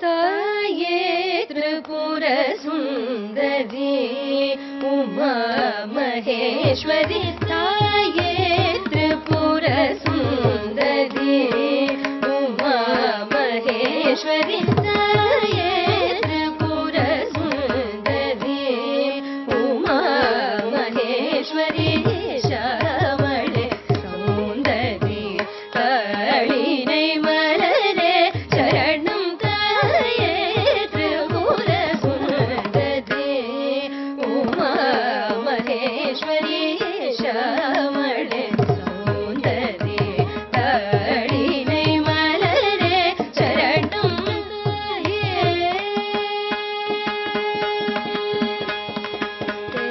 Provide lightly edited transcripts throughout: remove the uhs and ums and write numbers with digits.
ताये त्रिपुर सुंदरी उमा महेश्वरी ताये त्रिपुर सुंदरी उमा महेश्वरी ताये त्रिपुर सुंदरी उमा महेश्वरी श्यामळे सौंदरी कालिनै मलरे शरणं ताये त्रिपुर सुंदरी उमा महेश्वरी श्यामळे सौंदरी कालिनै मलरे शरणं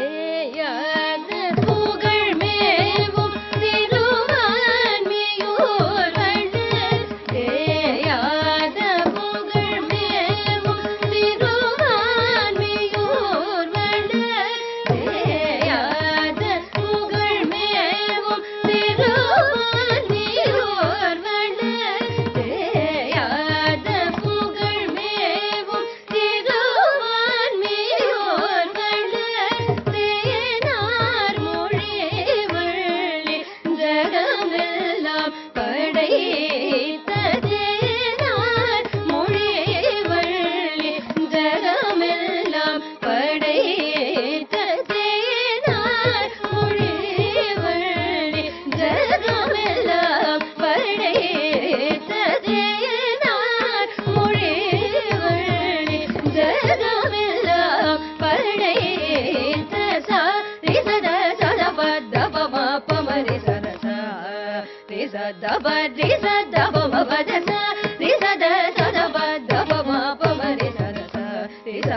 தேயாத புகழ் மேவும் திருவான்மியூர் வள்ளல் தேயாத புகழ் மேவும் திருவான்மியூர் வள்ளல் தேயாத புகழ் மேவும் திருவான்மியூர் வள்ளல் தேயாத புகழ் மேவும் திருவான்மியூர் வள்ளல் தேனார் மொழி வள்ளி ஜகமெல்லாம் படைத்த தேனார் மொழி வள்ளி ஜகமெல்லாம் படைத்த தேனார் மொழி வள்ளி ஜகமெல்லாம் படைத்த தேனார் மொழி வள்ளி ஜகமெல்லாம் படைத்த சா ரிசத சதபத பம பமரி சரச ரிசத பரிசத பம பதச ரிசத சதபத பம பமரி சரச ரிச